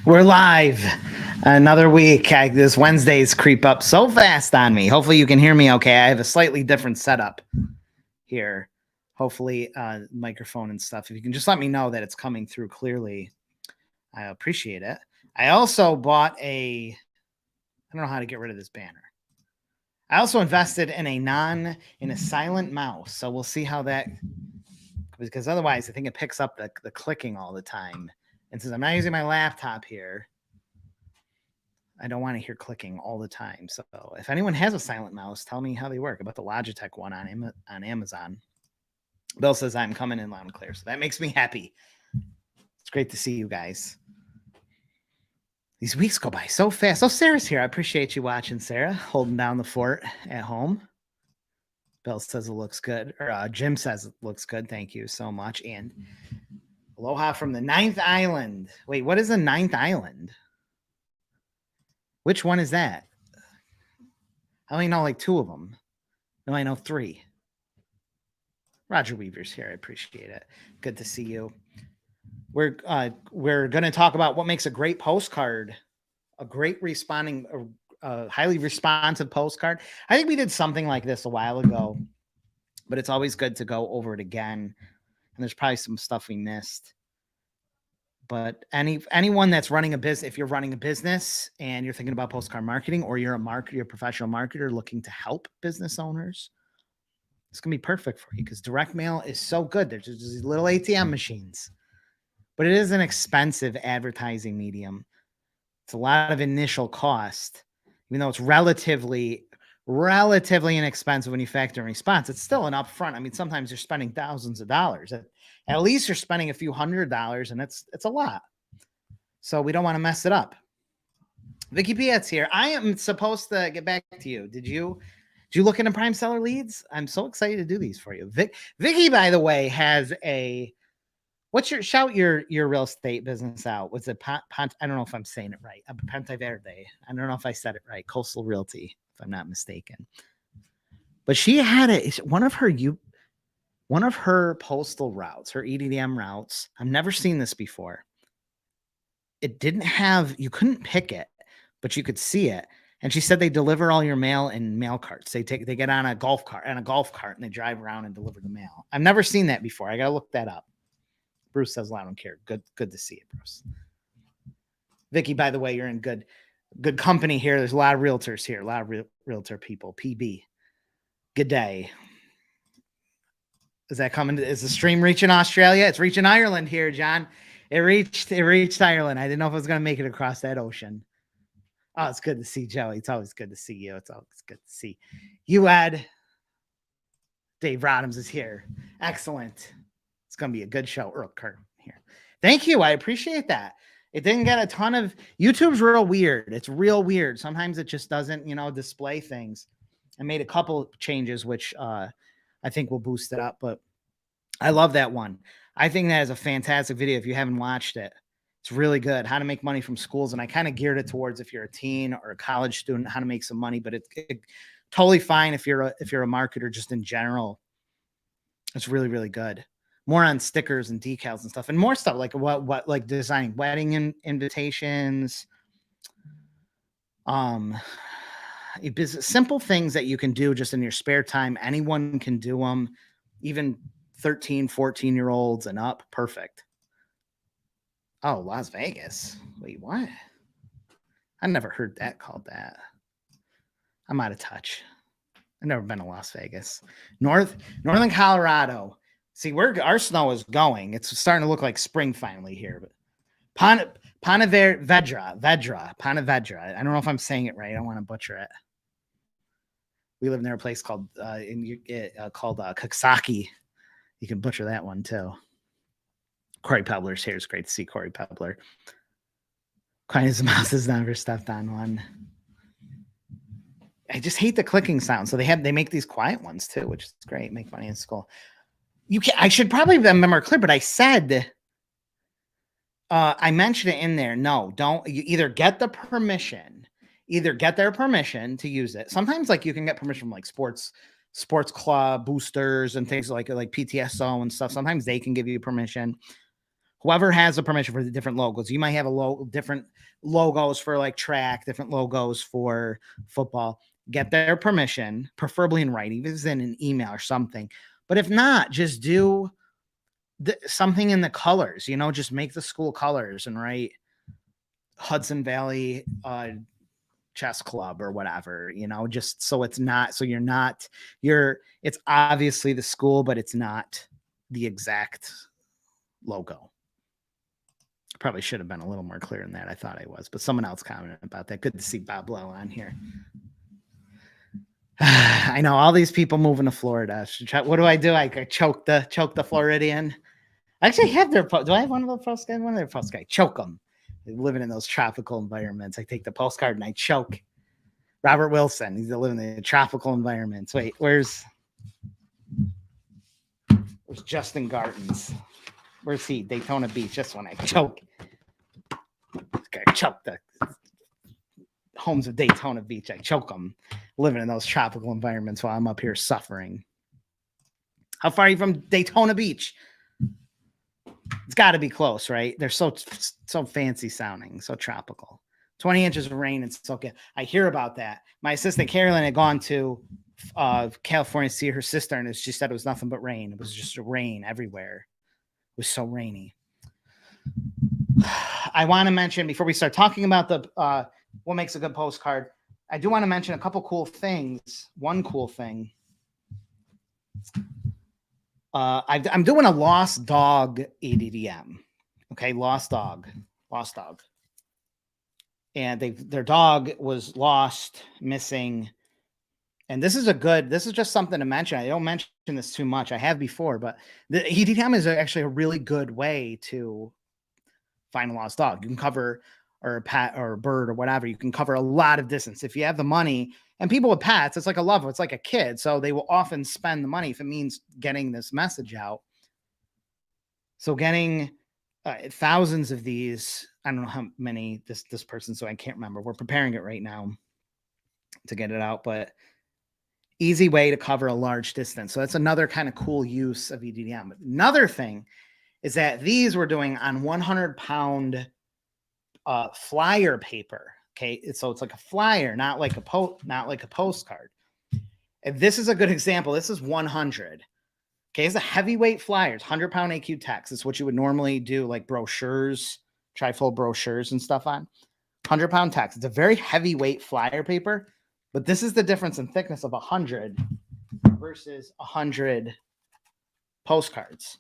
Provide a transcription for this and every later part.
We're live. Another week. This Wednesdays creep up so fast on me. Hopefully you can hear me okay. I have a slightly different setup here. Hopefully microphone and stuff. If you can just let me know that it's coming through clearly, I appreciate it. I also bought I don't know how to get rid of this banner. I also invested in a silent mouse. So we'll see how that, because otherwise I think it picks up the clicking all the time. And since I'm not using my laptop here, I don't want to hear clicking all the time. So if anyone has a silent mouse, tell me how they work. About the Logitech one on Amazon. Bill says I'm coming in loud and clear. So that makes me happy. It's great to see you guys. These weeks go by so fast. Oh, Sarah's here. I appreciate you watching, Sarah, holding down the fort at home. Bill says it looks good. Or Jim says it looks good. Thank you so much. And aloha from the Ninth Island. Wait, what is the Ninth Island? Which one is that? I only know like two of them. No, I know three. Roger Weaver's here. I appreciate it. Good to see you. We're going to talk about what makes a great postcard, a great responding, highly responsive postcard. I think we did something like this a while ago, but it's always good to go over it again. And there's probably some stuff we missed. But anyone that's running a business, if you're running a business and you're thinking about postcard marketing, or you're a professional marketer looking to help business owners, it's going to be perfect for you because direct mail is so good. There's just these little ATM machines, but it is an expensive advertising medium. It's a lot of initial cost, even though it's relatively inexpensive when you factor in response. It's still an upfront. I mean, sometimes you're spending thousands of dollars. At least you're spending a few $100s, and it's a lot. So we don't want to mess it up. Vicky Piet's here. I am supposed to get back to you. Did you look into prime seller leads? I'm so excited to do these for you. Vicky, by the way, has shout your real estate business out. What's it? I don't know if I'm saying it right. Ponte Verde. I don't know if I said it right. Coastal Realty, if I'm not mistaken. But she had one of her postal routes, her EDM routes. I've never seen this before. It didn't have, you couldn't pick it, but you could see it. And she said they deliver all your mail in mail carts. They get on a golf cart and they drive around and deliver the mail. I've never seen that before. I got to look that up. Bruce says, I don't care. Good to see you, Bruce. Vicky, by the way, you're in good company here. There's a lot of realtors here, a lot of realtor people. PB. Good day. Is that coming? Is the stream reaching Australia? It's reaching Ireland here, John. It reached Ireland. I didn't know if I was going to make it across that ocean. Oh, it's good to see Joey. It's always good to see you. It's always good to see you, Ed. Dave Rodhams is here. Excellent. It's going to be a good show. Earl Kurt here. Thank you. I appreciate that. It didn't get a ton of YouTube's real weird. It's real weird. Sometimes it just doesn't, display things. I made a couple changes, which I think will boost it up, but I love that one. I think that is a fantastic video. If you haven't watched it, it's really good. How to make money from schools. And I kind of geared it towards if you're a teen or a college student, how to make some money, but it's totally fine if you're a marketer just in general. It's really, really good. More on stickers and decals and stuff, and more stuff like what like designing wedding invitations. Simple things that you can do just in your spare time. Anyone can do them, even 13, 14-year-olds and up. Perfect. Oh, Las Vegas. Wait, what? I never heard that called that. I'm out of touch. I've never been to Las Vegas. Northern Colorado. See, where our snow is going, it's starting to look like spring finally here. But Pontevedra. I don't know if I'm saying it right. I don't want to butcher it. We live near a place called Coxsackie. You can butcher that one too. Corey Pebler's here. It's great to see Corey Pebler. Quiet Mouse has never stepped on one. I just hate the clicking sound. So they make these quiet ones too, which is great. Make money in school. I should probably remember clear, but I said, I mentioned it in there. No, don't. You either get their permission to use it. Sometimes like you can get permission from like sports club boosters and things like PTSO and stuff. Sometimes they can give you permission, whoever has the permission for the different logos. You might have different logos for like track, different logos for football. Get their permission, preferably in writing, even if it's in an email or something. But if not, just do something in the colors, just make the school colors and write Hudson Valley chess club or whatever, just so it's obviously the school, but it's not the exact logo. Probably should have been a little more clear than that. I thought I was, but someone else commented about that. Good to see Bob Lowe on here. I know all these people moving to Florida. What do? I choke the Floridian. I actually have their. Do I have one of the postcards? One of their postcards. Choke them. Living in those tropical environments. I take the postcard and I choke. Robert Wilson. He's living in the tropical environments. Wait, where's Justin Gardens? Where's he? Daytona Beach. Just when I choke. I choke the homes of Daytona Beach. I choke them. Living in those tropical environments while I'm up here suffering. How far are you from Daytona Beach? It's got to be close, right? They're so fancy sounding, so tropical. 20 inches of rain. It's okay. I hear about that. My assistant Carolyn had gone to California to see her sister, and she said it was nothing but rain. It was just rain everywhere. It was so rainy. I want to mention before we start talking about the what makes a good postcard, I do want to mention a couple cool things. One cool thing. I'm doing a lost dog EDDM. Okay, lost dog. And their dog was lost, missing. And this is just something to mention. I don't mention this too much. I have before, but the EDDM is actually a really good way to find a lost dog. You can cover, or a pet or a bird or whatever. You can cover a lot of distance if you have the money. And people with pets, it's like a lover. It's like a kid. So they will often spend the money if it means getting this message out. So getting thousands of these, I don't know how many this person, so I can't remember. We're preparing it right now to get it out, but easy way to cover a large distance. So that's another kind of cool use of EDDM. Another thing is that these we're doing on 100-pound flyer paper. Okay, so it's like a flyer, not like a postcard. And this is a good example. This is 100. Okay, it's a heavyweight flyer. It's 100-pound AQ text. It's what you would normally do, like brochures, trifold brochures and stuff on. 100-pound text. It's a very heavyweight flyer paper, but this is the difference in thickness of 100 versus 100 postcards.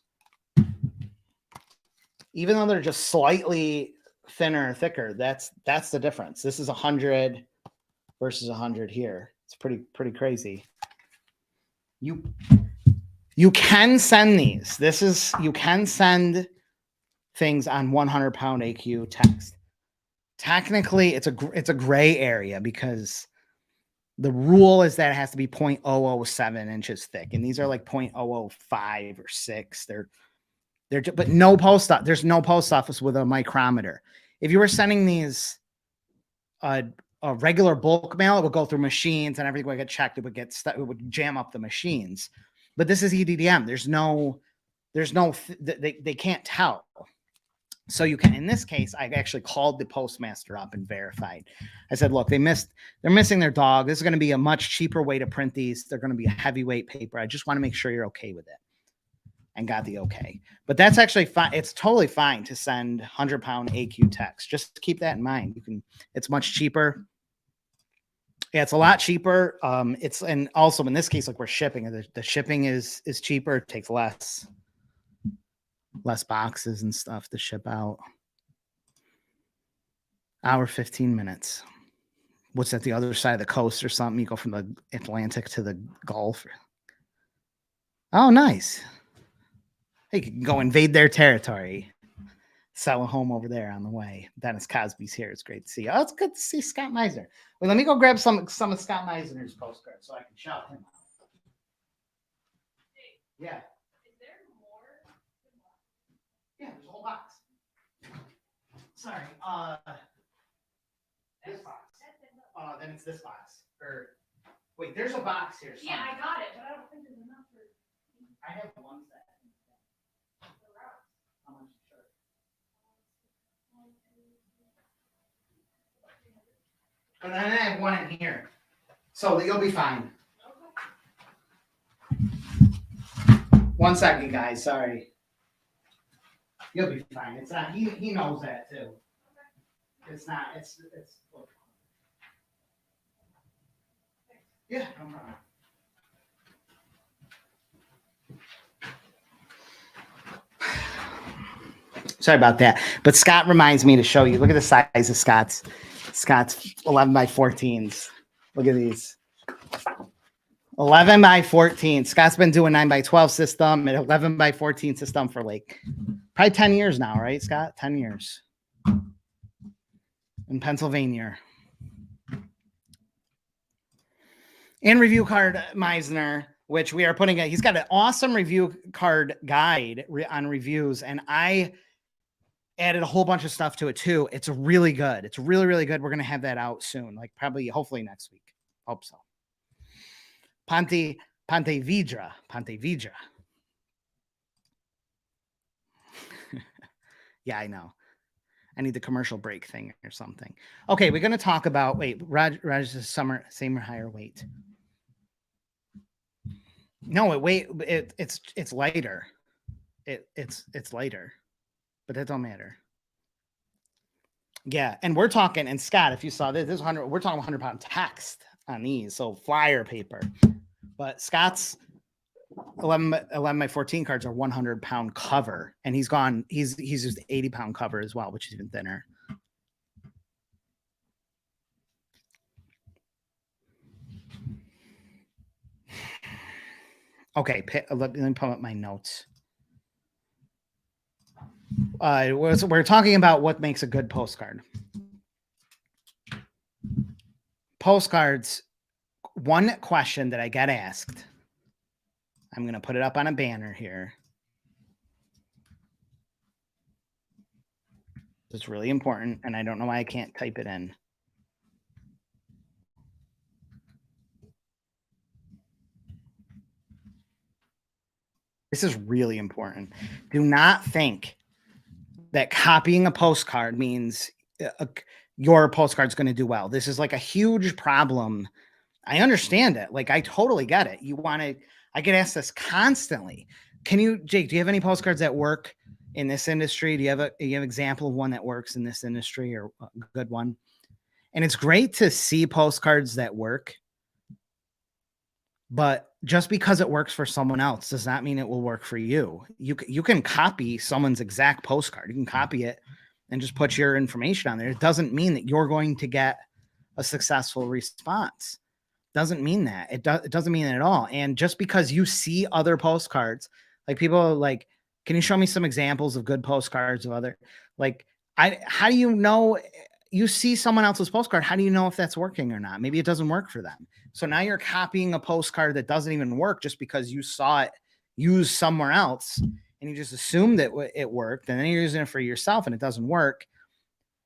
Even though they're just slightly thinner or thicker, that's the difference. This is 100 versus 100 here. It's pretty crazy. You can send these. You can send things on 100-pound AQ text. Technically, it's a gray area because the rule is that it has to be 0.007 inches thick, and these are like 0.005 or 6. But there's no post office with a micrometer. If you were sending these a regular bulk mail, it would go through machines and everything would get checked. It would jam up the machines. But this is EDDM. They can't tell. So you can, in this case, I actually called the postmaster up and verified. I said, look, they're missing their dog. This is going to be a much cheaper way to print these. They're going to be a heavyweight paper. I just want to make sure you're okay with it. And got the okay. But that's actually fine. It's totally fine to send 100-pound AQ text. Just keep that in mind. It's much cheaper. Yeah, it's a lot cheaper. And also in this case, like we're shipping, the shipping is cheaper. It takes less boxes and stuff to ship out. Hour 15 minutes. What's at the other side of the coast or something? You go from the Atlantic to the Gulf. Oh, nice. Hey, you can go invade their territory. Sell a home over there on the way. Dennis Cosby's here. It's great to see you. Oh, it's good to see Scott Meisner. Well, let me go grab some of Scott Meisner's postcards so I can shout him out. Yeah. Is there more? Yeah, there's a whole box. Sorry. This box. Then it's this box. Wait, there's a box here. Somewhere. Yeah, I got it, but I don't think there's enough for. I have one set. How much? Sure. And then I have one in here. So you'll be fine. 1 second, guys. Sorry. You'll be fine. It's not. He knows that too. It's not. It's. Yeah. No problem. Sorry about that. But Scott reminds me to show you. Look at the size of Scott's 11 by 14s. Look at these. 11 by 14. Scott's been doing 9 by 12 system and 11 by 14 system for like probably 10 years now, right, Scott? 10 years in Pennsylvania. And review card Meisner, which we are putting he's got an awesome review card guide on reviews, and I added a whole bunch of stuff to it too. It's really good. It's really, really good. We're going to have that out soon, like probably, hopefully next week. Hope so. Ponte Vedra. Yeah, I know. I need the commercial break thing or something. Okay, we're going to talk about, Raj's summer, same or higher weight. No, it's lighter. It's lighter, but that don't matter. Yeah, and we're talking, and Scott, if you saw this 100, we're talking 100-pound text on these, so flyer paper. But Scott's 11 by 14 cards are 100-pound cover, and he's used 80-pound cover as well, which is even thinner. Okay, let me pull up my notes. We're talking about what makes a good postcard. Postcards, one question that I get asked. I'm going to put it up on a banner here. It's really important, and I don't know why I can't type it in. This is really important. Do not think that copying a postcard means your postcard's going to do well. This is like a huge problem. I understand it. Like, I totally get it. I get asked this constantly. Jake, do you have any postcards that work in this industry? Do you have an example of one that works in this industry, or a good one? And it's great to see postcards that work, but just because it works for someone else does not mean it will work for you. You can copy someone's exact postcard. You can copy it and just put your information on there. It doesn't mean that you're going to get a successful response. Doesn't mean that. It doesn't mean that at all. And just because you see other postcards, like people are like, can you show me some examples of good postcards of other, like, how do you know? You see someone else's postcard, how do you know if that's working or not? Maybe it doesn't work for them. So now you're copying a postcard that doesn't even work just because you saw it used somewhere else and you just assumed that it worked, and then you're using it for yourself and it doesn't work.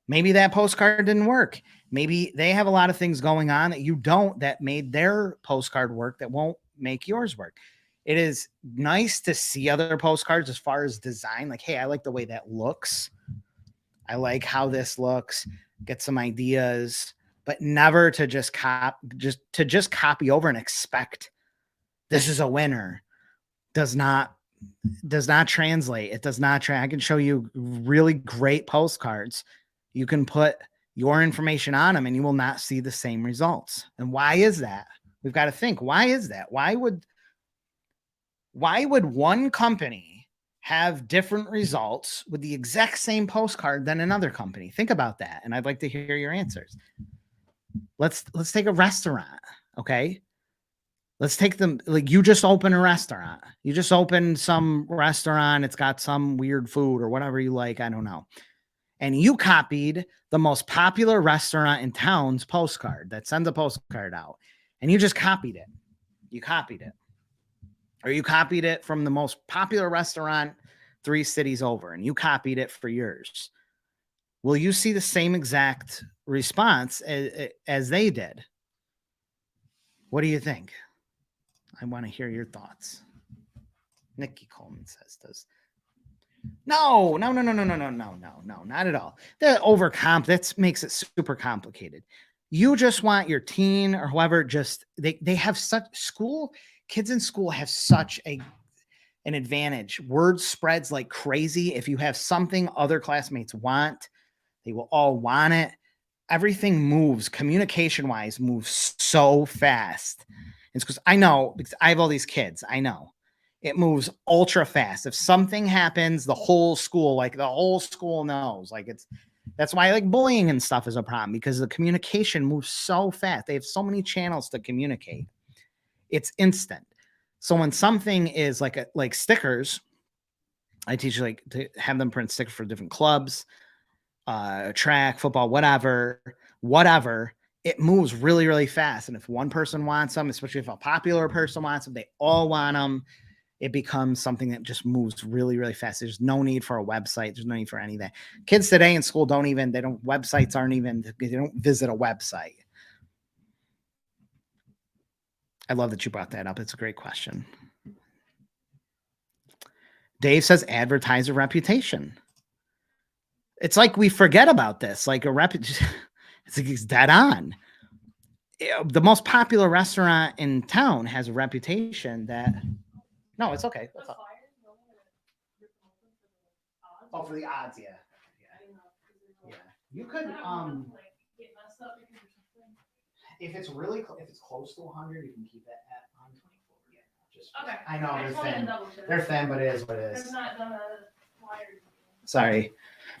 Maybe that postcard didn't work. Maybe they have a lot of things going on that you don't, that made their postcard work that won't make yours work. It is nice to see other postcards as far as design. Like, hey, I like the way that looks. I like how this looks. Get some ideas, but never to just copy over and expect this is a winner. Does not translate. It does not I can show you really great postcards. You can put your information on them and you will not see the same results. And why is that? We've got to think, why is that? Why would one company have different results with the exact same postcard than another company? Think about that. And I'd like to hear your answers. Let's take a restaurant. Okay. Let's take them. Like, you just open a restaurant. You just open some restaurant. It's got some weird food or whatever you like. I don't know. And you copied the most popular restaurant in town's postcard that sends a postcard out. And you just copied it. You copied it. Or you copied it from the most popular restaurant 3 cities over, and you copied it for yours. Will you see the same exact response as they did? What do you think? I want to hear your thoughts. Nikki Coleman says does. No, not at all. That makes it super complicated. You just want your teen or whoever, just they have such school, kids in school have such an advantage. Word spreads like crazy. If you have something other classmates want, they will all want it. Everything moves, communication wise, moves so fast. It's because I know, because I have all these kids. I know it moves ultra fast. If something happens, the whole school, like the whole school knows. Like that's why like bullying and stuff is a problem, because the communication moves so fast. They have so many channels to communicate. It's instant. So when something is like stickers, I teach like to have them print stickers for different clubs, track, football, whatever, it moves really, really fast. And if one person wants them, especially if a popular person wants them, they all want them. It becomes something that just moves really, really fast. There's no need for a website. There's no need for any of that. Kids today in school websites they don't visit a website. I love that you brought that up. It's a great question. Dave says advertiser reputation. It's like we forget about this. Like it's dead on. The most popular restaurant in town has a reputation that. No, it's okay. Oh, for the odds, yeah. You could if it's close to 100, you can keep that at on 24. Yeah, just okay. I know they're thin. They're thin, but it is what it is. Sorry.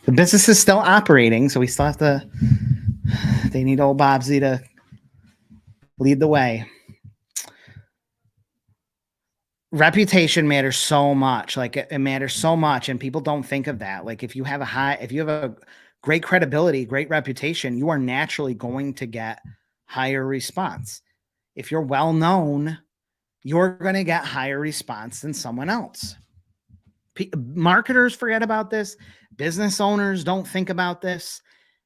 The business is still operating, so we still have to. They need old Bobsy to lead the way. Reputation matters so much. Like it matters so much, and people don't think of that. Like if you have a great credibility, great reputation, you are naturally going to get higher response. If you're well known, you're going to get higher response than someone else. Marketers forget about this. Business owners don't think about this.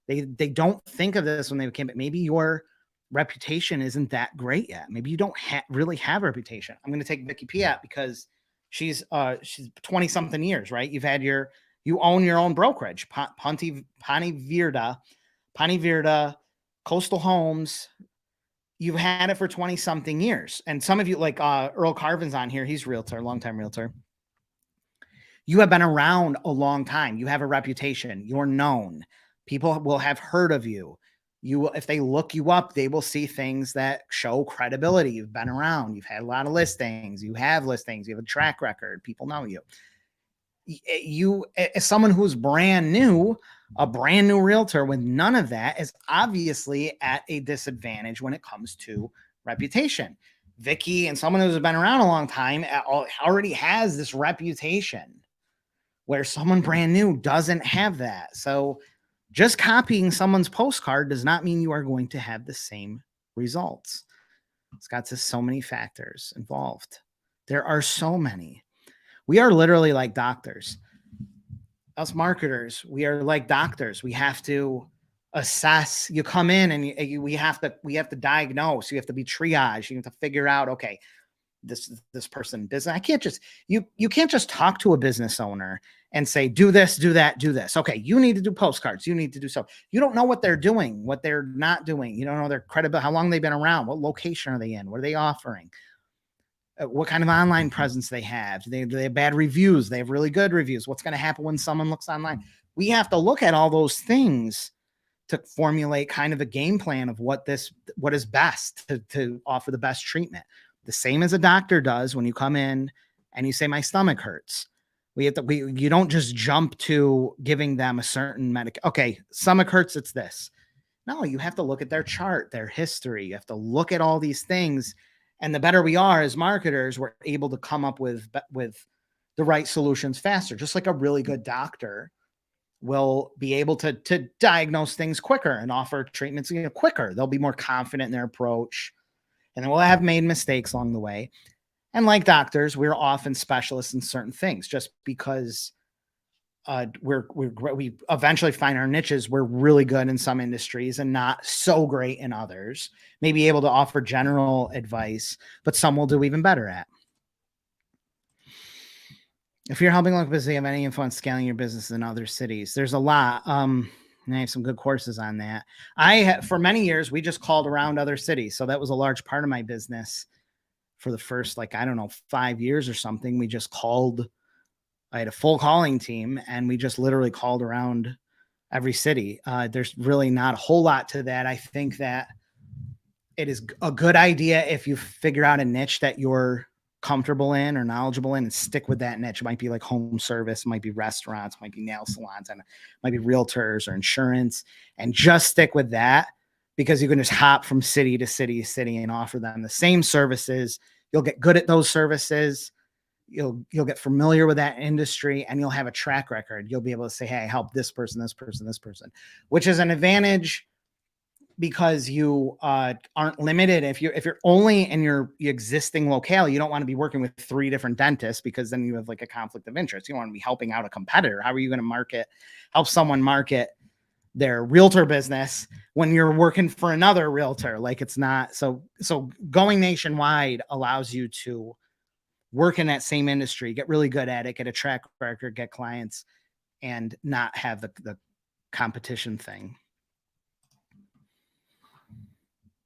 They don't think of this when they came. Maybe your reputation isn't that great yet. Maybe you don't really have a reputation. I'm going to take Vicky P out because she's 20 something years, right? You own your own brokerage, Pani Virda, Coastal Homes. You've had it for 20 something years. And some of you like Earl Carvin's on here. He's realtor, longtime realtor. You have been around a long time. You have a reputation. You're known. People will have heard of you. If they look you up, they will see things that show credibility. You've been around. You've had a lot of listings. You have listings. You have a track record. People know you. You, as someone who's brand new, a brand new realtor with none of that is obviously at a disadvantage when it comes to reputation. Vicky and someone who's been around a long time already has this reputation where someone brand new doesn't have that. So just copying someone's postcard does not mean you are going to have the same results. It's got so many factors involved. There are so many. We are literally like doctors. Us marketers, we are like doctors. We have to assess. You come in and we have to diagnose. You have to be triage. You have to figure out, okay, this person business. I can't just you can't just talk to a business owner and say, do this, do that, do this. Okay, you need to do postcards. You need to do so. You don't know what they're doing, what they're not doing. You don't know their credibility, how long they've been around, what location are they in, what are they offering, what kind of online presence they have. They have bad reviews. They have really good reviews. What's going to happen when someone looks online? We have to look at all those things to formulate kind of a game plan of what is best to offer the best treatment. The same as a doctor does when you come in and you say, my stomach hurts. You don't just jump to giving them a certain okay, stomach hurts, it's this. No, you have to look at their chart, their history. You have to look at all these things. And the better we are as marketers, we're able to come up with the right solutions faster. Just like a really good doctor will be able to diagnose things quicker and offer treatments quicker. They'll be more confident in their approach. And then we'll have made mistakes along the way. And like doctors, we're often specialists in certain things. Just because we eventually find our niches, we're really good in some industries and not so great in others. Maybe able to offer general advice, but some will do even better at. If you're helping local business, you have any info on scaling your business in other cities? There's a lot. And I have some good courses on that. For many years, we just called around other cities. So that was a large part of my business for the first, like, I don't know, 5 years or something. We just called, I had a full calling team and we just literally called around every city. There's really not a whole lot to that. I think that it is a good idea if you figure out a niche that you're comfortable in or knowledgeable in and stick with that niche. It might be like home service, might be restaurants, might be nail salons, and might be realtors or insurance, and just stick with that because you can just hop from city to city to city and offer them the same services. You'll get good at those services. You'll get familiar with that industry and you'll have a track record. You'll be able to say, hey, I help this person, this person, this person, which is an advantage because you aren't limited. If you're only in your existing locale, you don't want to be working with 3 different dentists because then you have like a conflict of interest. You don't want to be helping out a competitor. How are you going to help someone market their realtor business when you're working for another realtor? Like, it's not so going nationwide allows you to work in that same industry, get really good at it, get a track record, get clients, and not have the competition thing.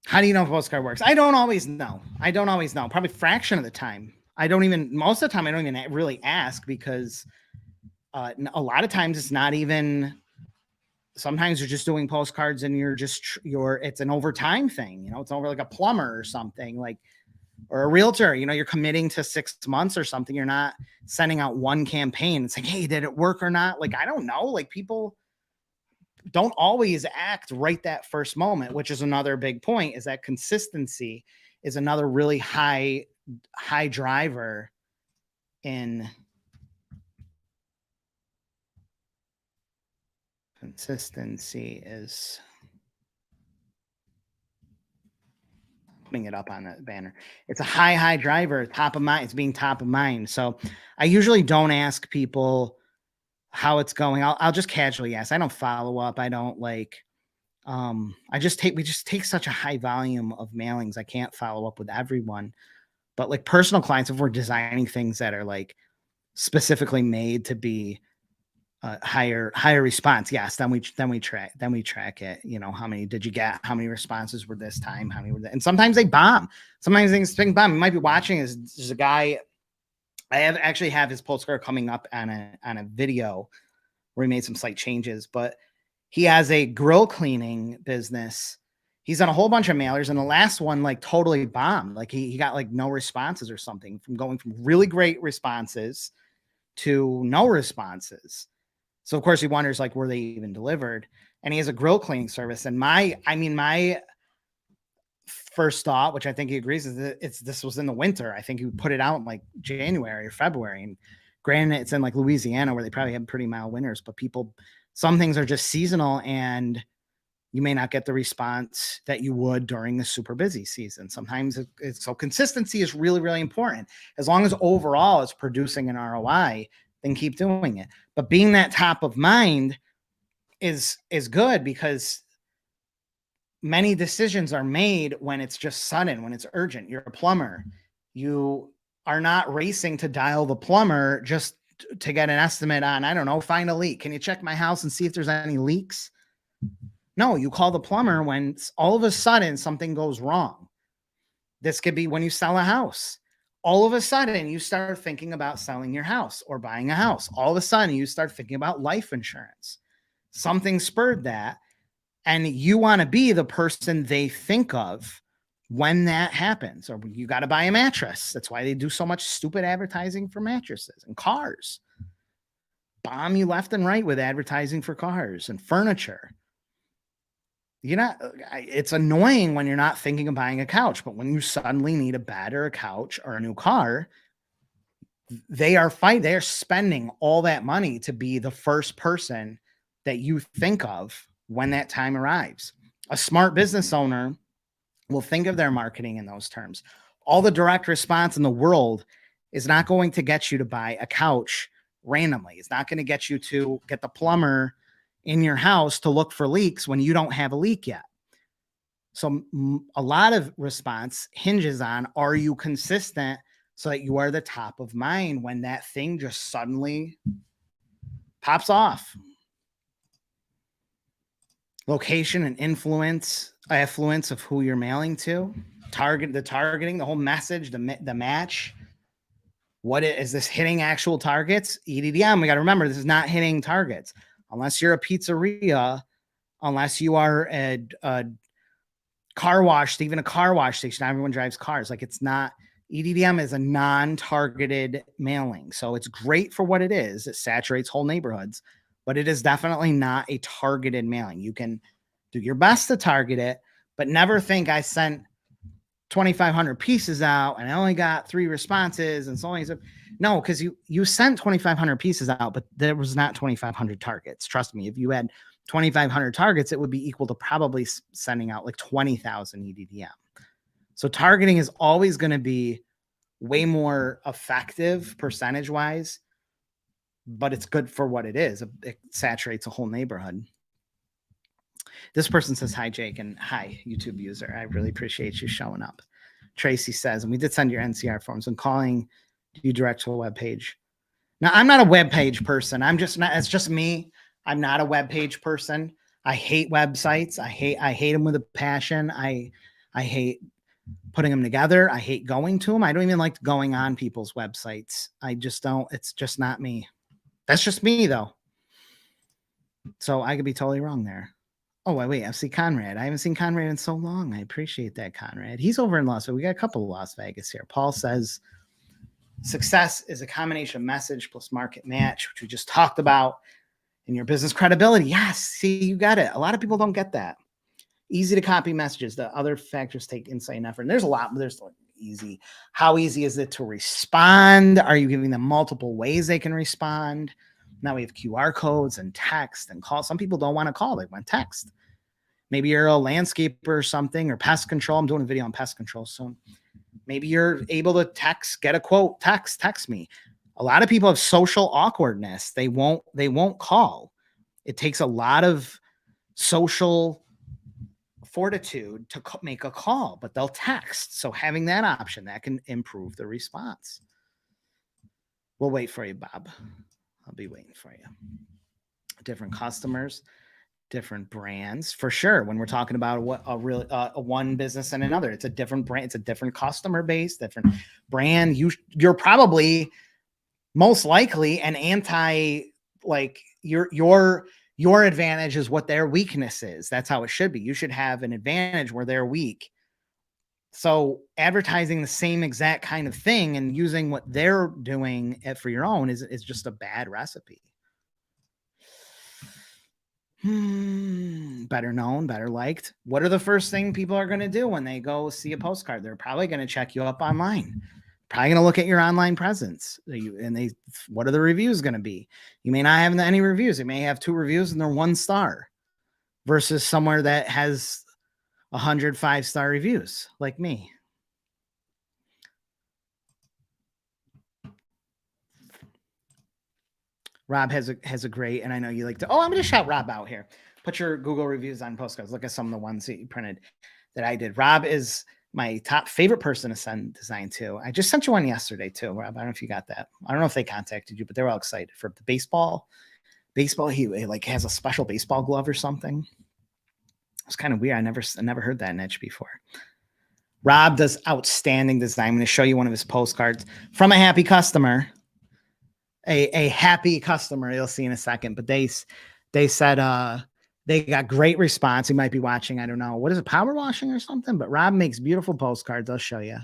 How do you know if Postcard works? I don't always know. Probably fraction of the time. Most of the time, I don't even really ask because a lot of times it's not even, sometimes you're just doing postcards and it's an overtime thing. It's over like a plumber or something, like, or a realtor, you're committing to 6 months or something. You're not sending out one campaign. It's like, hey, did it work or not? Like, I don't know. Like, people don't always act right that first moment, which is another big point, is that consistency is another really high driver in consistency is putting it up on the banner. It's a high driver, top of mind. It's being top of mind. So I usually don't ask people how it's going. I'll just casually ask. I don't follow up. I don't like, we just take such a high volume of mailings. I can't follow up with everyone, but like personal clients, if we're designing things that are like specifically made to be higher response, yes, then we track it. How many did you get? How many responses were this time? How many were that? And sometimes they bomb. Sometimes things bomb. You might be watching there's a guy. I actually have his postcard coming up on a video where he made some slight changes, but he has a grill cleaning business. He's done a whole bunch of mailers, and the last one like totally bombed. Like he got like no responses or something, from going from really great responses to no responses. So of course he wonders, like, were they even delivered? And he has a grill cleaning service. And my first thought, which I think he agrees, is that this was in the winter. I think he put it out in like January or February. And granted, it's in like Louisiana where they probably have pretty mild winters, but some things are just seasonal and you may not get the response that you would during the super busy season. Sometimes so consistency is really, really important. As long as overall it's producing an ROI, then keep doing it. But being that top of mind is good, because many decisions are made when it's just sudden, when it's urgent. You're a plumber. You are not racing to dial the plumber just to get an estimate on, I don't know, find a leak. Can you check my house and see if there's any leaks? No, you call the plumber when all of a sudden something goes wrong. This could be when you sell a house. All of a sudden you start thinking about selling your house or buying a house. All of a sudden you start thinking about life insurance. Something spurred that. And you want to be the person they think of when that happens. Or you got to buy a mattress. That's why they do so much stupid advertising for mattresses and cars. Bomb you left and right with advertising for cars and furniture. It's annoying when you're not thinking of buying a couch, but when you suddenly need a bed or a couch or a new car, they are spending all that money to be the first person that you think of when that time arrives. A smart business owner will think of their marketing in those terms. All the direct response in the world is not going to get you to buy a couch randomly. It's not going to get you to get the plumber in your house to look for leaks when you don't have a leak yet. So a lot of response hinges on, are you consistent so that you are the top of mind when that thing just suddenly pops off? location and affluence of who you're mailing to, targeting, the whole message, the match. Is this hitting actual targets? EDDM, we got to remember, this is not hitting targets. Unless you're a pizzeria, unless you are a car wash, even a car wash station, everyone drives cars. Like, it's not, EDDM is a non-targeted mailing. So it's great for what it is. It saturates whole neighborhoods, but it is definitely not a targeted mailing. You can do your best to target it, but never think I sent 2,500 pieces out and I only got 3 responses. And it's only, no, because you sent 2,500 pieces out, but there was not 2,500 targets. Trust me, if you had 2,500 targets, it would be equal to probably sending out like 20,000 EDDM. So targeting is always going to be way more effective percentage wise, but it's good for what it is. It saturates a whole neighborhood. This person says, hi, Jake, and hi, YouTube user. I really appreciate you showing up. Tracy says, and we did send your NCR forms. I'm calling you direct to a web page. Now, I'm not a web page person. It's just me. I'm not a web page person. I hate websites. I hate them with a passion. I hate putting them together. I hate going to them. I don't even like going on people's websites. I just don't. It's just not me. That's just me, though. So I could be totally wrong there. Oh, wait. I see Conrad. I haven't seen Conrad in so long. I appreciate that, Conrad. He's over in Las Vegas. We got a couple of Las Vegas here. Paul says, success is a combination of message plus market match, which we just talked about, and your business credibility. Yes, see, you got it. A lot of people don't get that. Easy to copy messages. The other factors take insight and effort. And there's easy. How easy is it to respond? Are you giving them multiple ways they can respond? Now we have QR codes and text and call. Some people don't want to call. They want text. Maybe you're a landscaper or something, or pest control. I'm doing a video on pest control soon. Maybe you're able to get a quote, text me. A lot of people have social awkwardness. They won't call. It takes a lot of social fortitude to make a call, but they'll text. So having that option, that can improve the response. We'll wait for you, Bob. I'll be waiting for you. Different customers, different brands, for sure. When we're talking about one business and another, it's a different brand, it's a different customer base, different brand. You're probably most likely an anti, like your advantage is what their weakness is. That's how it should be. You should have an advantage where they're weak. So advertising the same exact kind of thing and using what they're doing for your own is just a bad recipe. Better known, better liked. What are the first thing people are going to do when they go see a postcard? They're probably going to check you up online. Probably going to look at your online presence. What are the reviews going to be? You may not have any reviews. You may have 2 reviews and they're 1 star versus somewhere that has 100 5-star reviews like me. Rob has a great, and I know you like to, I'm going to shout Rob out here. Put your Google reviews on postcards. Look at some of the ones that you printed that I did. Rob is my top favorite person to send design to. I just sent you one yesterday too, Rob. I don't know if you got that. I don't know if they contacted you, but they were all excited for the baseball. He like has a special baseball glove or something. It's kind of weird. I never heard that niche before. Rob does outstanding design. I'm going to show you one of his postcards from a happy customer. A happy customer. You'll see in a second. But they said they got great response. He might be watching. I don't know. What is it? Power washing or something? But Rob makes beautiful postcards. I'll show you.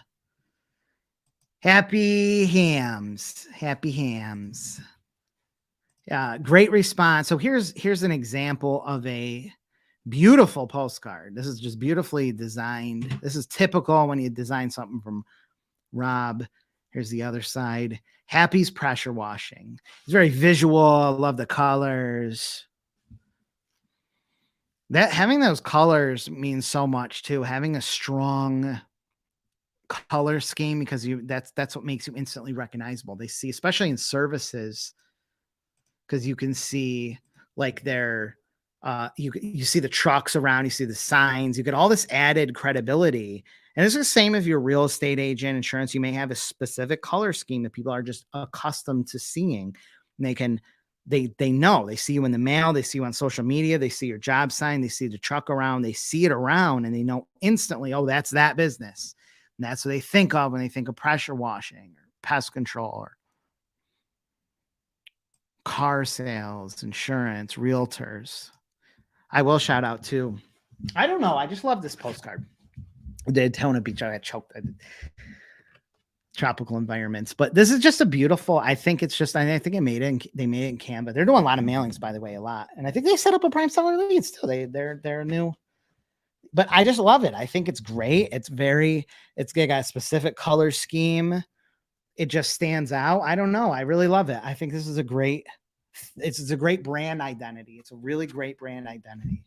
Happy hams. Happy hams. Yeah, great response. So here's an example of a beautiful postcard. This is just beautifully designed. This is typical when you design something from Rob. Here's the other side. Happy's pressure washing. It's very visual. I love the colors. That having those colors means so much too. Having a strong color scheme, because that's what makes you instantly recognizable. They see, especially in services, because you can see like their you see the trucks around, you see the signs, you get all this added credibility. And it's the same if you're a real estate agent, insurance, you may have a specific color scheme that people are just accustomed to seeing. And they can they know, they see you in the mail, they see you on social media, they see your job sign, they see the truck around, they see it around, and they know instantly, oh, that's that business. And that's what they think of when they think of pressure washing or pest control or car sales, insurance, realtors. I will shout out too. I don't know. I just love this postcard. Daytona Beach. I got choked. Tropical environments, but this is just a beautiful. I think it's just. I think they made it in Canva. They're doing a lot of mailings, by the way, a lot, and I think they set up a prime seller leads too. They're new, but I just love it. I think it's great. It's got a specific color scheme. It just stands out. I don't know. I really love it. I think this is a great. It's a great brand identity. It's a really great brand identity.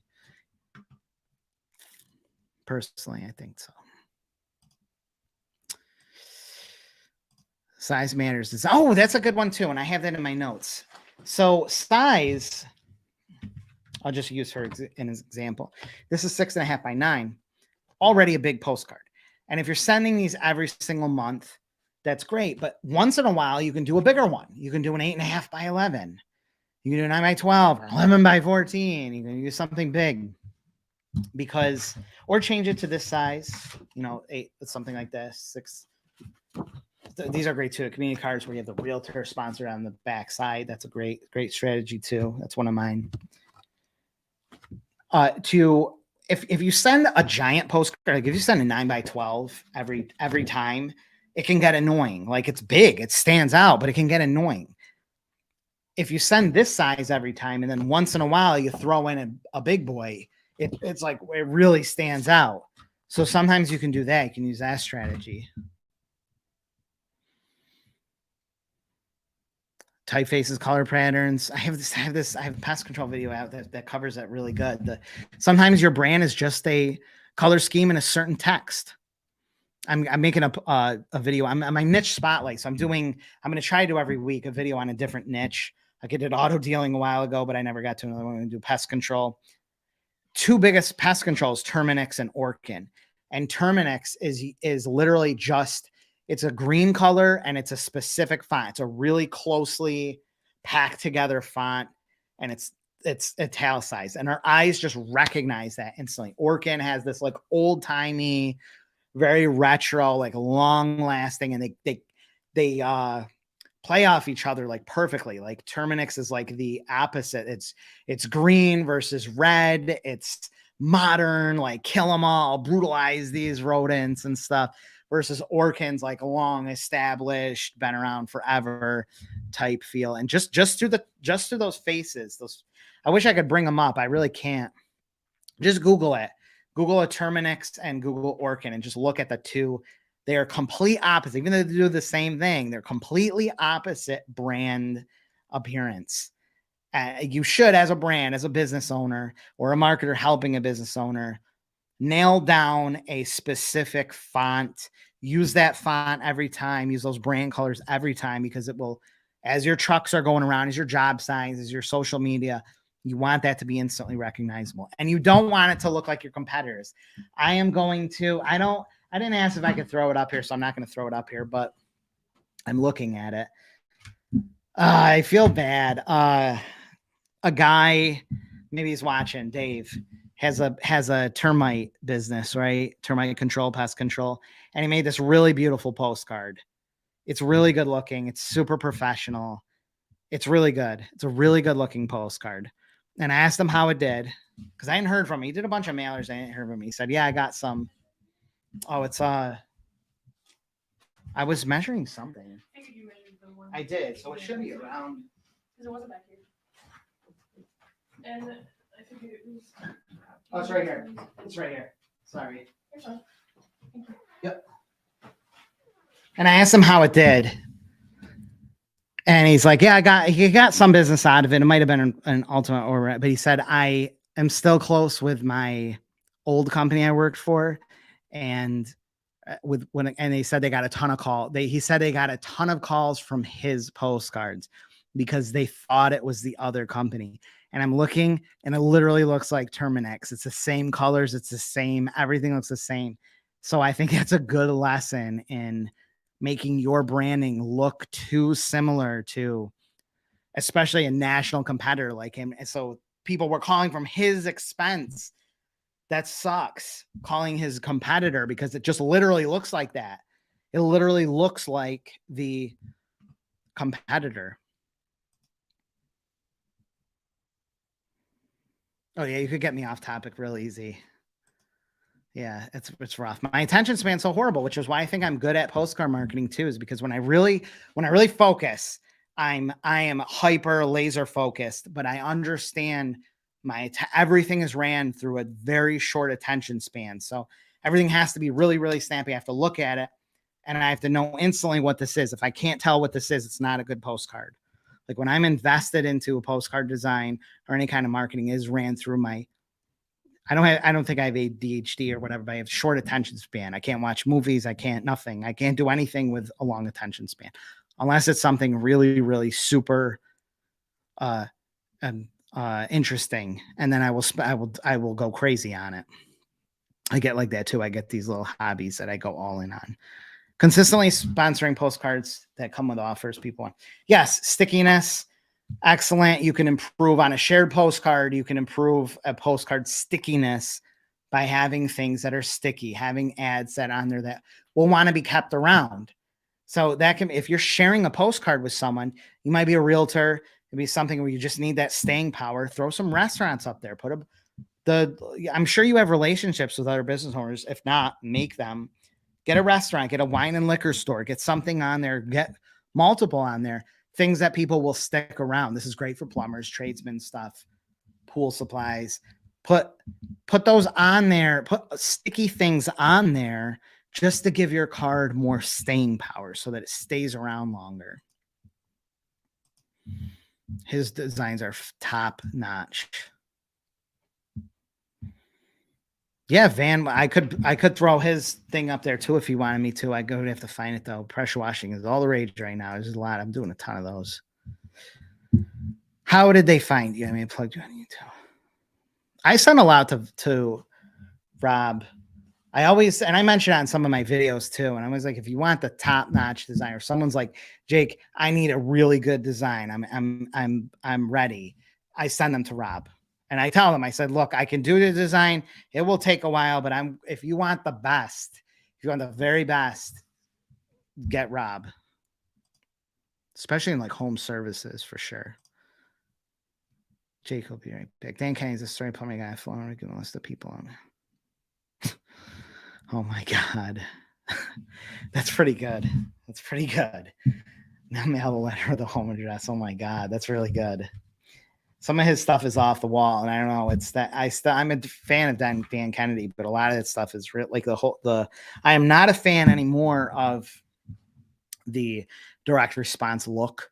Personally, I think so. Size matters. Oh, that's a good one too. And I have that in my notes. So size, I'll just use her in as example. This is 6.5 by 9, already a big postcard. And if you're sending these every single month, that's great. But once in a while, you can do a bigger one. You can do an 8.5 by 11. You can do a 9 by 12 or 11 by 14. You can use something big or change it to this size, 8, something like this, 6. These are great too. Community cards where you have the realtor sponsor on the back side. That's a great strategy too. That's one of mine. If you send a giant postcard, like if you send a 9 by 12 every time, it can get annoying. Like it's big, it stands out, but it can get annoying. If you send this size every time, and then once in a while you throw in a big boy, it's like it really stands out. So sometimes you can do that. You can use that strategy. Typefaces, color patterns. I have a pest control video out that covers that really good. Sometimes your brand is just a color scheme and a certain text. I'm making a video. I'm my niche spotlight. So I'm going to try to do every week a video on a different niche. I did auto dealing a while ago, but I never got to another one. I'm going to do pest control. 2 biggest pest controls, Terminix and Orkin. And Terminix is literally just, it's a green color and it's a specific font. It's a really closely packed together font, and it's italicized, and our eyes just recognize that instantly. Orkin has this like old timey, very retro, like long lasting, and they play off each other like perfectly. Like Terminix is like the opposite. It's green versus red. It's modern, like kill them all, brutalize these rodents and stuff, versus Orkin's like a long established, been around forever type feel. And just through those faces, I wish I could bring them up. I really can't. Just Google it. Google a Terminix and Google Orkin and just look at the two. They are complete opposite. Even though they do the same thing, they're completely opposite brand appearance. You should, as a brand, as a business owner or a marketer helping a business owner, nail down a specific font. Use that font every time. Use those brand colors every time, because it will, as your trucks are going around, as your job signs, as your social media, you want that to be instantly recognizable. And you don't want it to look like your competitors. I didn't ask if I could throw it up here, so I'm not going to throw it up here, but I'm looking at it. I feel bad. A guy, maybe he's watching, Dave, has a termite business, right? Termite control, pest control. And he made this really beautiful postcard. It's really good looking. It's super professional. It's really good. It's a really good looking postcard. And I asked him how it did, because I hadn't heard from him. He did a bunch of mailers. I didn't hear from him. He said, yeah, I got some. Oh, it's I was measuring something. I did. So it should be around. Because it wasn't back here. And I figured it was. Oh, it's right here. It's right here. Sorry. Yep. And I asked him how it did. And he's like, yeah, he got some business out of it. It might have been an ultimate or, but he said, I am still close with my old company I worked for. And and they said they got a ton of calls. He said they got a ton of calls from his postcards because they thought it was the other company. And I'm looking, and it literally looks like Terminix. It's the same colors. It's the same. Everything looks the same. So I think that's a good lesson in making your branding look too similar to especially a national competitor like him. And so people were calling from his expense. That sucks, calling his competitor, because it just literally looks like that. It literally looks like the competitor. Oh yeah, you could get me off topic real easy. Yeah, it's rough. My attention span's so horrible, which is why I think I'm good at postcard marketing too, is because when I really focus, I am hyper laser focused, but I understand everything is ran through a very short attention span. So everything has to be really, really snappy. I have to look at it and I have to know instantly what this is. If I can't tell what this is, it's not a good postcard. Like when I'm invested into a postcard design or any kind of marketing, is ran through my, I don't think I have ADHD or whatever, but I have short attention span. I can't watch movies. I can't do anything with a long attention span unless it's something really, really super interesting. And then I will go crazy on it. I get like that too. I get these little hobbies that I go all in on. Consistently sponsoring postcards that come with offers people want. Yes, stickiness. Excellent. You can improve on a shared postcard. You can improve a postcard stickiness by having things that are sticky, having ads that on there that will want to be kept around. So that can, if you're sharing a postcard with someone, you might be a realtor. It'd be something where you just need that staying power. Throw some restaurants up there. I'm sure you have relationships with other business owners. If not, make them. Get a restaurant, get a wine and liquor store, get something on there, get multiple on there. Things that people will stick around. This is great for plumbers, tradesmen stuff, pool supplies. Put those on there, put sticky things on there just to give your card more staying power so that it stays around longer. His designs are top notch. Yeah, Van, I could throw his thing up there too if you wanted me to. I would have to find it though. Pressure washing is all the rage right now. There's a lot. I'm doing a ton of those. How did they find you? I mean, plugged you on YouTube. I sent a lot to Rob. I always, and I mentioned on some of my videos too. And I was like, if you want the top notch designer, someone's like, Jake, I need a really good design. I'm ready. I send them to Rob. And I tell them, I said, look, I can do the design. It will take a while, but if you want the best, if you want the very best, get Rob. Especially in like home services for sure. Jake will be right back. Dan Kenny's a story plumbing guy. I'm gonna list of people on it. Oh my God. That's pretty good. That's pretty good. Now mail the letter with the home address. Oh my God. That's really good. Some of his stuff is off the wall, and I don't know. It's that I'm a fan of Dan Kennedy, but a lot of that stuff is like I am not a fan anymore of the direct response look,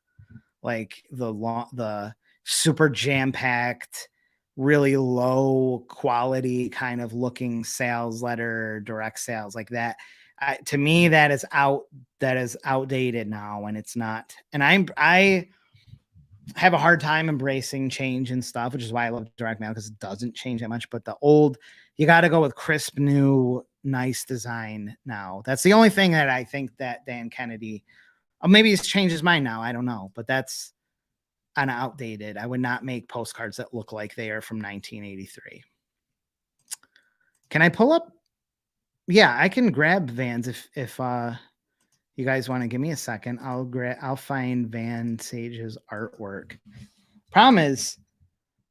like the super jam packed, really low quality kind of looking sales letter, direct sales like that. To me, that is outdated now, and it's not. And I have a hard time embracing change and stuff, which is why I love direct mail, because it doesn't change that much. But the old, you got to go with crisp, new, nice design now. That's the only thing that I think that Dan Kennedy, maybe he's changed his mind now. I don't know, but that's an outdated. I would not make postcards that look like they are from 1983. Can I pull up? Yeah, I can grab Van's if you guys want to give me a second. I'll find Van Sage's artwork. Problem is,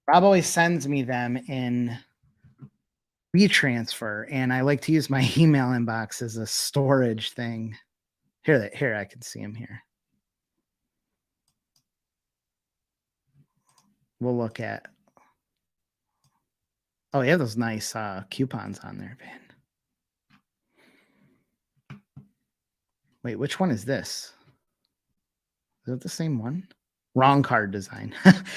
Rob always sends me them in WeTransfer, and I like to use my email inbox as a storage thing. Here, I can see him here. We'll look at. Oh, yeah, those nice coupons on there, Van. Wait, which one is this? Is it the same one? Wrong card design.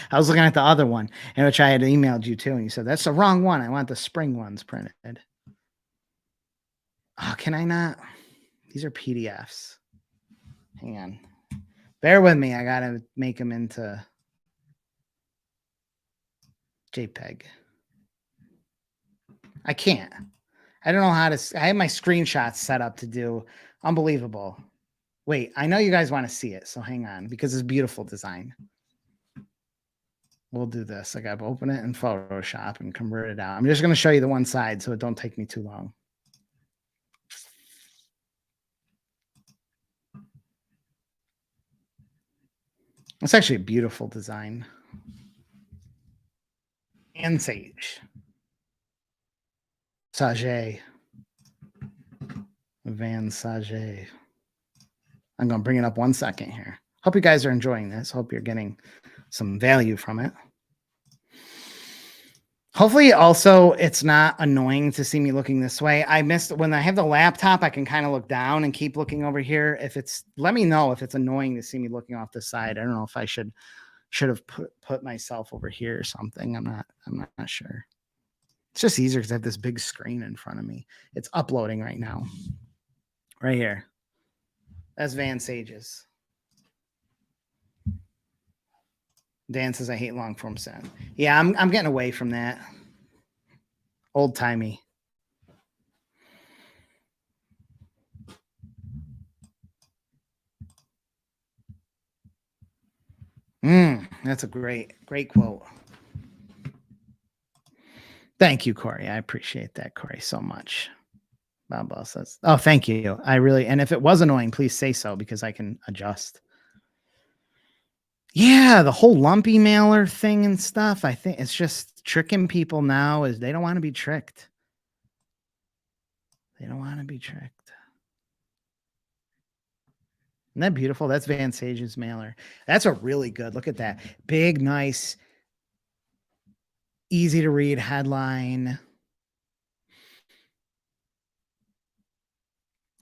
I was looking at the other one, in which I had emailed you too, and you said, that's the wrong one. I want the spring ones printed. Oh, can I not? These are PDFs. Hang on. Bear with me. I got to make them into JPEG. I can't. I don't know how to. I have my screenshots set up to do. Unbelievable. Wait, I know you guys want to see it, so hang on, because it's beautiful design. we'll do this. I got to open it in Photoshop and convert it out. I'm just going to show you the one side so it don't take me too long. It's actually a beautiful design. And Sage. Sage. Van Sage. I'm going to bring it up 1 second here. Hope you guys are enjoying this. Hope you're getting some value from it. Hopefully also it's not annoying to see me looking this way. I missed when I have the laptop, I can kind of look down and keep looking over here. If it's, let me know if it's annoying to see me looking off the side. I don't know if I should have put myself over here or something. I'm not sure. It's just easier because I have this big screen in front of me. It's uploading right now. Right here. That's Van Sage's. Dan says I hate long form sound. Yeah, I'm getting away from that. Old timey. That's a great quote. Thank you, Corey. I appreciate that, Corey, so much. Bob says, oh, thank you. I really, and if it was annoying, please say so because I can adjust. Yeah, the whole lumpy mailer thing and stuff. I think it's just tricking people now is they don't want to be tricked. They don't want to be tricked. Isn't that beautiful? That's Van Sage's mailer. That's a really good, look at that. Big, nice, easy to read headline.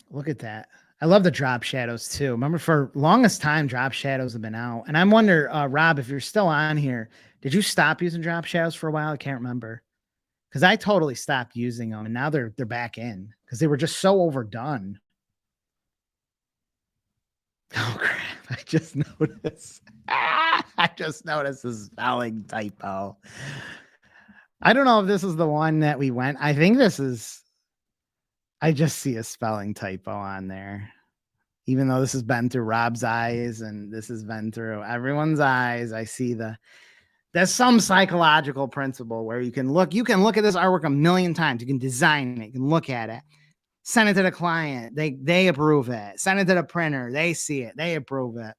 Look at that. I love the drop shadows too. Remember for longest time, drop shadows have been out. And I'm wonder, Rob, if you're still on here, did you stop using drop shadows for a while? I can't remember. Because I totally stopped using them and now they're back in because they were just so overdone. Oh crap. I just noticed. I just noticed the spelling typo. I don't know if this is the one that we went. I think this is. I just see a spelling typo on there. Even though this has been through Rob's eyes and this has been through everyone's eyes, I see there's some psychological principle where you can look at this artwork a million times. You can design it, you can look at it, send it to the client, they approve it, send it to the printer, they see it, they approve it.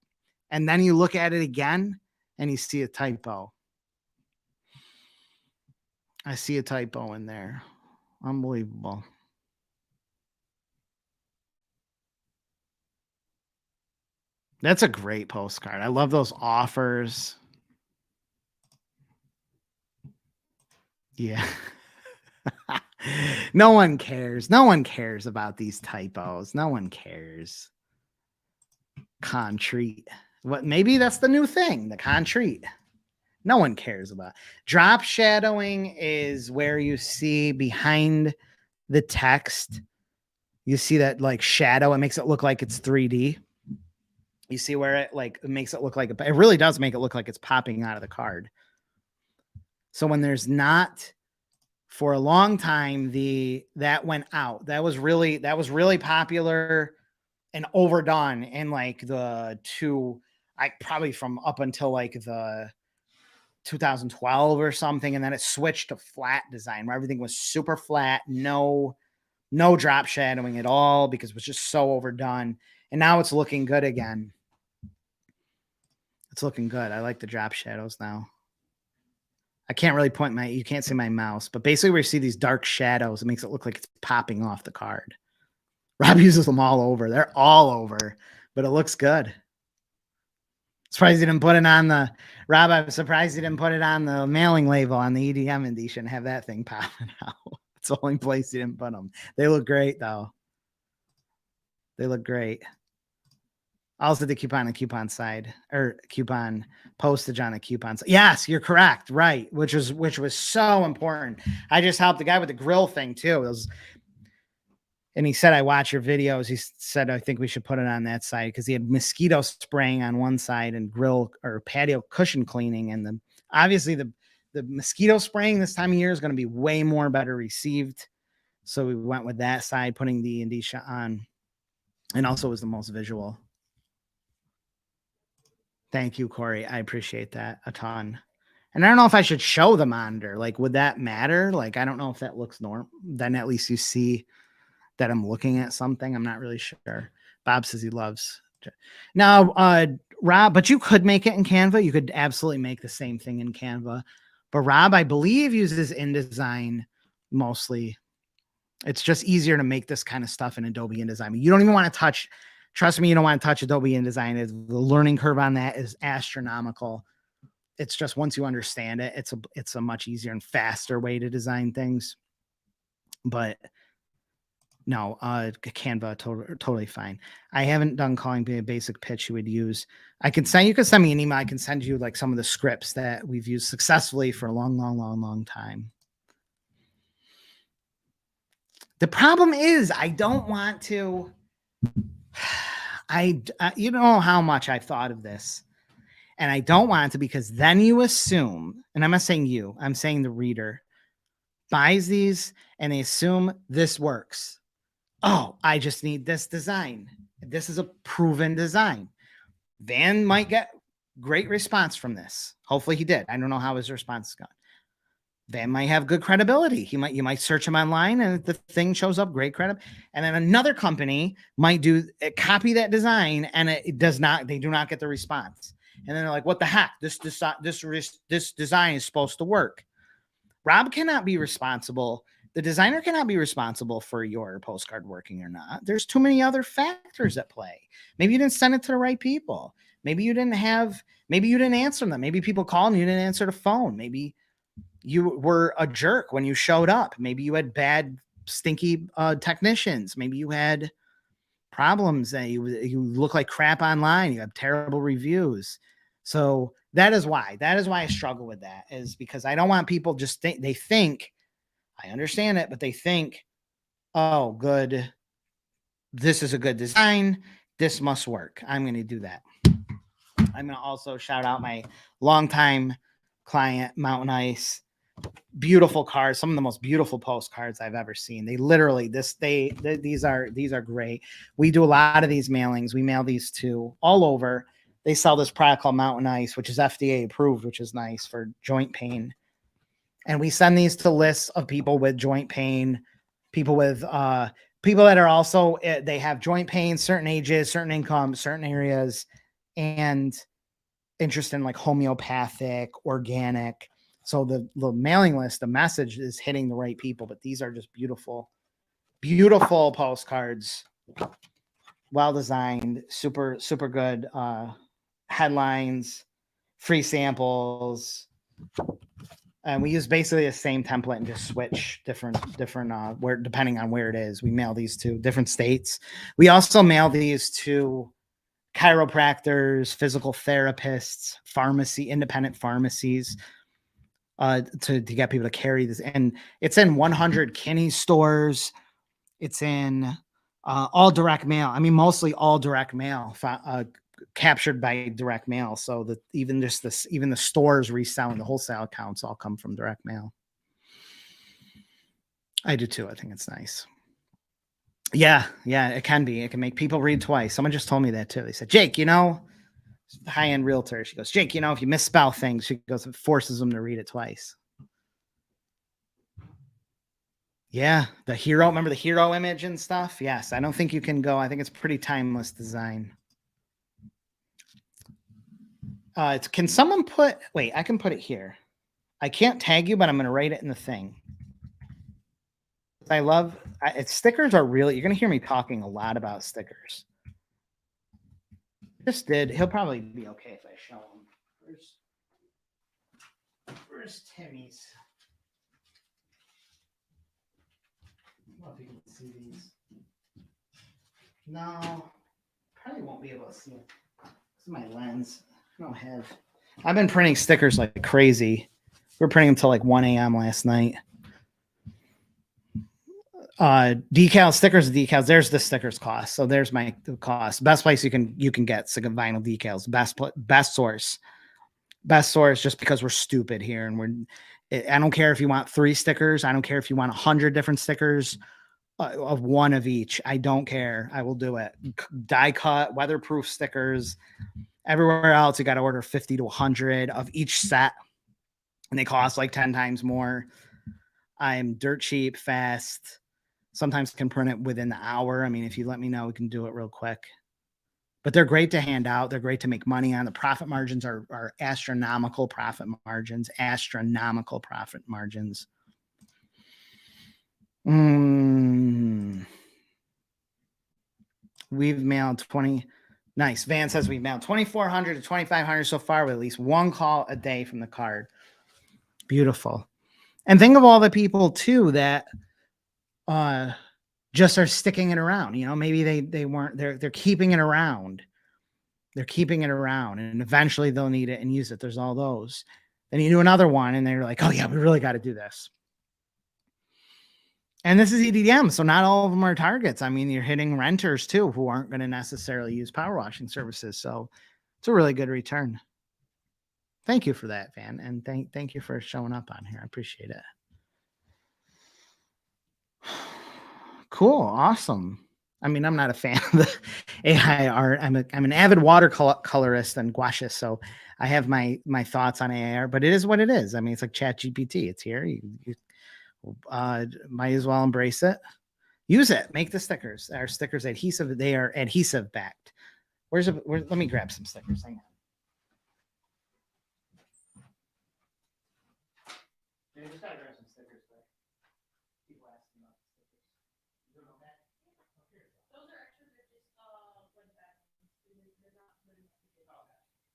And then you look at it again and you see a typo. I see a typo in there. Unbelievable. That's a great postcard. I love those offers. Yeah. No one cares. No one cares about these typos. No one cares. Contreat. What? Maybe that's the new thing, the contreat. No one cares about. Drop shadowing is where you see behind the text, you see that like shadow. It makes it look like it's 3D. You see where it makes it look like it really does make it look like it's popping out of the card. So when there's not, for a long time, that went out. That was really popular and overdone in like probably from up until like the 2012 or something, and then it switched to flat design where everything was super flat, no drop shadowing at all because it was just so overdone. And now it's looking good again. It's looking good. I like the drop shadows now. I can't really you can't see my mouse, but basically where you see these dark shadows, it makes it look like it's popping off the card. Rob uses them all over. They're all over, but it looks good. Surprised he didn't put it on the Rob. I'm surprised he didn't put it on the mailing label on the EDM edition. Have that thing popping out. It's the only place he didn't put them. They look great though. They look great. Also the coupon side or coupon postage on the coupon side. Yes, you're correct. Right. Which was so important. I just helped the guy with the grill thing too. And he said, I watch your videos. He said, I think we should put it on that side because he had mosquito spraying on one side and grill or patio cushion cleaning. And obviously the mosquito spraying this time of year is going to be way more better received. So we went with that side, putting the indicia on, and also was the most visual. Thank you, Corey. I appreciate that a ton. And I don't know if I should show the monitor. Like, would that matter? Like, I don't know if that looks normal. Then at least you see that I'm looking at something. I'm not really sure. Bob says he loves. Now, Rob, but you could make it in Canva. You could absolutely make the same thing in Canva. But Rob, I believe, uses InDesign mostly. It's just easier to make this kind of stuff in Adobe InDesign. You don't even want to touch. Trust me, you don't want to touch Adobe InDesign. The learning curve on that is astronomical. It's just once you understand it, it's a much easier and faster way to design things. But no, Canva totally fine. I haven't done calling a basic pitch you would use. You can send me an email. I can send you like some of the scripts that we've used successfully for a long time. The problem is I don't want to. You know how much I've thought of this, and I don't want to, because then you assume, and I'm not saying you, I'm saying the reader buys these and they assume this works. Oh, I just need this design. This is a proven design. Van might get great response from this. Hopefully he did. I don't know how his response is going. Van might have good credibility. You might search him online and the thing shows up, great credit. And then another company might copy that design and they do not get the response. And then they're like, what the heck? This design is supposed to work. Rob cannot be responsible. The designer cannot be responsible for your postcard working or not. There's too many other factors at play. Maybe you didn't send it to the right people. Maybe you didn't answer them. Maybe people called and you didn't answer the phone. Maybe you were a jerk when you showed up. Maybe you had bad, stinky technicians. Maybe you had problems that you look like crap online. You have terrible reviews. So that is why I struggle with that, is because I don't want people just they think, I understand it, but they think, oh, good, this is a good design, this must work. I'm going to do that. I'm going to also shout out my longtime client, Mountain Ice. Beautiful cards, some of the most beautiful postcards I've ever seen. They literally these are great. We do a lot of these mailings. We mail these to all over. They sell this product called Mountain Ice, which is FDA approved, which is nice for joint pain. And we send these to lists of people with joint pain, people that are also, they have joint pain, certain ages, certain income, certain areas, and interest in like homeopathic, organic. So the mailing list, the message is hitting the right people, but these are just beautiful, beautiful postcards. Well designed, super, super good headlines, free samples. And we use basically the same template and just switch different where, depending on where it is. We mail these to different states. We also mail these to chiropractors, physical therapists, independent pharmacies, to get people to carry this. And it's in 100 Kinney stores. It's in all direct mail. I mean, mostly all direct mail, captured by direct mail. So that even the stores reselling, the wholesale accounts all come from direct mail. I do too. I think it's nice. Yeah, it can be. It can make people read twice. Someone just told me that too. They said, Jake, high-end realtor. She goes, Jake, if you misspell things, she goes, it forces them to read it twice. Yeah, remember the hero image and stuff? Yes, I don't think you can go. I think it's pretty timeless design. Can someone wait, I can put it here. I can't tag you, but I'm going to write it in the thing. Stickers are really, you're going to hear me talking a lot about stickers. Just did. He'll probably be okay if I show him. Where's Timmy's? I don't know if you can see these. No, probably won't be able to see it. This is my lens. I've been printing stickers like crazy. We were printing them till like 1 a.m. last night. Decals. There's the stickers cost. So there's my cost. Best place you can get vinyl decals. Best source, just because we're stupid here, and I don't care if you want 3 stickers. I don't care if you want 100 different stickers of one of each. I don't care. I will do it. Die cut, weatherproof stickers. Everywhere else, you got to order 50 to 100 of each set. and they cost like 10 times more. I'm dirt cheap, fast. Sometimes can print it within the hour. I mean, if you let me know, we can do it real quick. But they're great to hand out. They're great to make money on. The profit margins are astronomical profit margins, astronomical profit margins. We've mailed 20. Nice. Van says we've mailed 2,400 to 2,500 so far with at least one call a day from the card. Beautiful. And think of all the people too that just are sticking it around. You know, maybe they weren't, they're keeping it around. They're keeping it around and eventually they'll need it and use it. There's all those. Then you do another one and they're like, oh yeah, we really got to do this. And this is EDM, so not all of them are targets. I mean, you're hitting renters too who aren't going to necessarily use power washing services. So it's a really good return. Thank you for that, Van. And thank you for showing up on here. I appreciate it. Cool. Awesome. I mean, I'm not a fan of the AI art. I'm an avid watercolorist and gouache, so I have my thoughts on AI art, but it is what it is. I mean, it's like ChatGPT. It's here. You might as well embrace it. Use it. Make the stickers. Our stickers adhesive. They are adhesive backed. Let me grab some stickers. Hang on. I just gotta grab some stickers. People asking about the stickers. You don't know that? Those are actually just like that. They're not really. Oh, okay.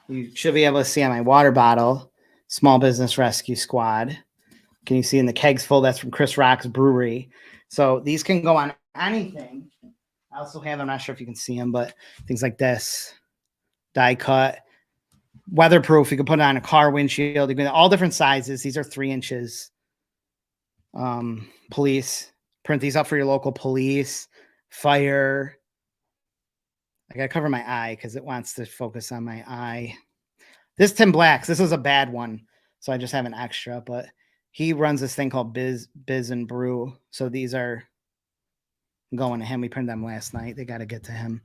You should be able to see on my water bottle, Small Business Rescue Squad. Can you see in the kegs full? That's from Chris Rock's brewery. So these can go on anything. I also have, I'm not sure if you can see them, but things like this, die cut, weatherproof. You can put it on a car windshield. You can all different sizes. These are 3 inches. Police, print these up for your local police, fire. I gotta cover my eye because it wants to focus on my eye. This Tim Black's, this is a bad one, so I just have an extra, but he runs this thing called Biz and Brew. So these are going to him. We printed them last night. They got to get to him.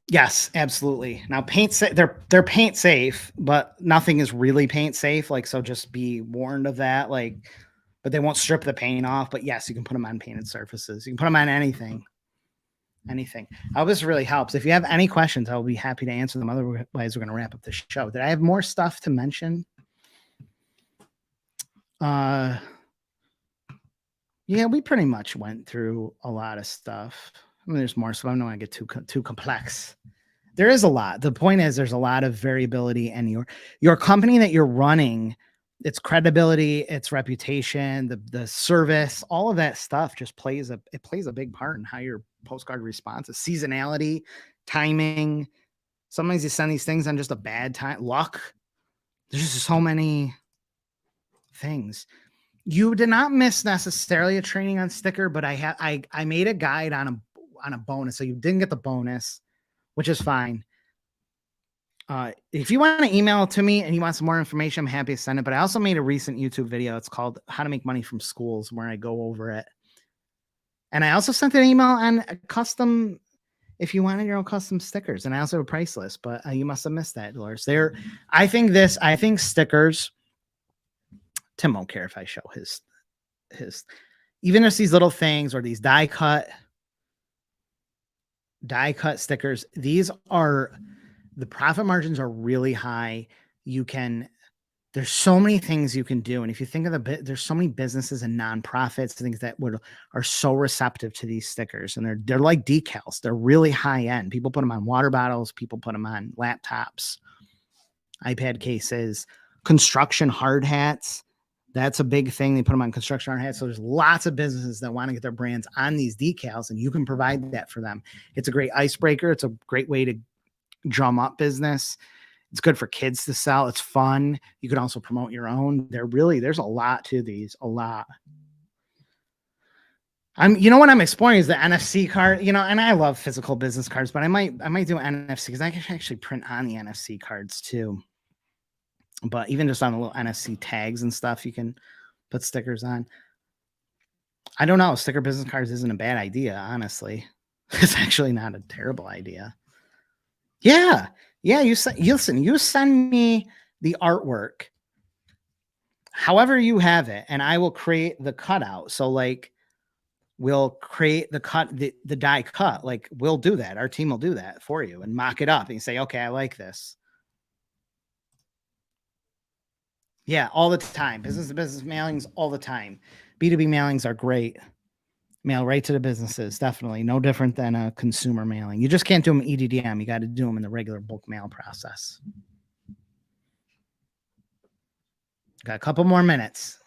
Yes, absolutely. Now they're paint safe, but nothing is really paint safe. Like, so just be warned of that. Like, but they won't strip the paint off. But yes, you can put them on painted surfaces. You can put them on anything. Anything. I hope this really helps. If you have any questions, I'll be happy to answer them. Otherwise, we're going to wrap up the show. Did I have more stuff to mention? Yeah, we pretty much went through a lot of stuff. I mean, there's more, so I don't want to get too complex. There is a lot. The point is there's a lot of variability, and your company that you're running, its credibility, its reputation, the service, all of that stuff just plays a big part in how your postcard responses, seasonality, timing. Sometimes you send these things on just a bad time, luck. There's just so many things. You did not miss necessarily a training on sticker, but I made a guide on a bonus, so you didn't get the bonus, which is fine. If you want to email it to me and you want some more information, I'm happy to send it. But I also made a recent YouTube video. It's called How to Make Money from Schools, where I go over it. And I also sent an email on a custom, if you wanted your own custom stickers. And I also have a price list, but you must have missed that, Dolores. I think stickers, Tim won't care if I show his, even just these little things or these die cut stickers. These are, the profit margins are really high. There's so many things you can do. And if you think of there's so many businesses and nonprofits, things that are so receptive to these stickers, and they're like decals. They're really high end. People put them on water bottles. People put them on laptops, iPad cases, construction hard hats. That's a big thing. They put them on construction hard hats. So there's lots of businesses that want to get their brands on these decals, and you can provide that for them. It's a great icebreaker. It's a great way to drum up business. It's good for kids to sell. It's fun. You can also promote your own. There's a lot to these, a lot. You know what I'm exploring is the NFC card, and I love physical business cards, but I might do NFC because I can actually print on the NFC cards too. But even just on the little NFC tags and stuff, you can put stickers on. I don't know. Sticker business cards isn't a bad idea, honestly. It's actually not a terrible idea. Yeah. Yeah. You send me the artwork, however you have it, and I will create the cutout. So like we'll create the die cut. Like we'll do that. Our team will do that for you and mock it up and say, okay, I like this. Yeah, all the time. Business to business mailings all the time. B2B mailings are great. Mail right to the businesses, definitely. No different than a consumer mailing. You just can't do them EDDM. You got to do them in the regular bulk mail process. Got a couple more minutes.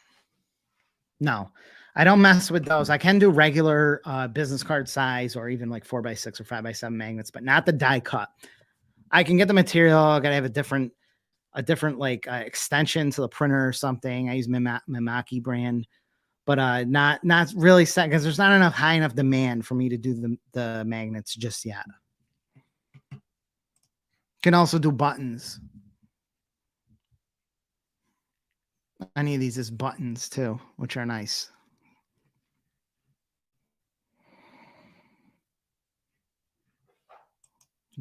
No, I don't mess with those. I can do regular business card size or even like 4x6 or 5x7 magnets, but not the die cut. I can get the material. I got to have a different like extension to the printer or something. I use Mimaki brand, but not really set because there's not enough high enough demand for me to do the magnets just yet. Can also do buttons. Any of these is buttons too, which are nice.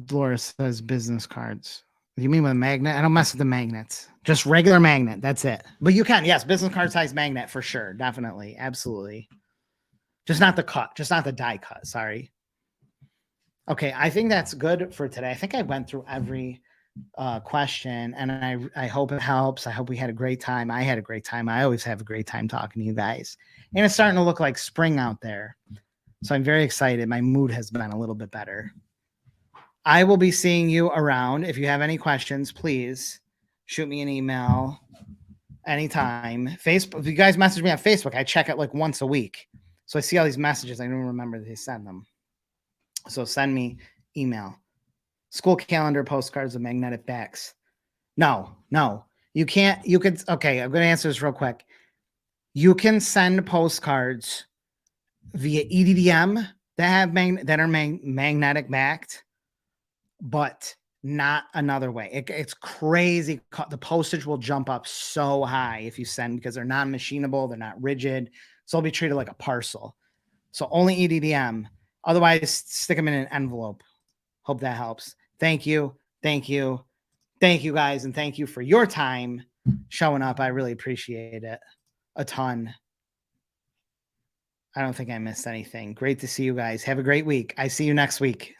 Dolores says business cards. You mean with a magnet? I don't mess with the magnets. Just regular magnet. That's it. But you can, yes, business card size magnet for sure. Definitely. Absolutely. Just not the cut. Just not the die cut. Sorry. Okay. I think that's good for today. I think I went through every question and I hope it helps. I hope we had a great time. I had a great time. I always have a great time talking to you guys. And it's starting to look like spring out there. So I'm very excited. My mood has been a little bit better. I will be seeing you around. If you have any questions, please shoot me an email anytime. Facebook, if you guys message me on Facebook, I check it like once a week. So I see all these messages. I don't remember that they send them. So send me email. School calendar, postcards, and magnetic backs. No. You can't. You could. Okay, I'm going to answer this real quick. You can send postcards via EDDM that have magnetic backed, but not another way. It's crazy. The postage will jump up so high if you send because they're non-machinable, they're not rigid, so they'll be treated like a parcel. So only EDDM. Otherwise, stick them in an envelope. Hope that helps. Thank you, guys, and thank you for your time showing up. I really appreciate it a ton. I don't think I missed anything. Great to see you guys. Have a great week. I see you next week.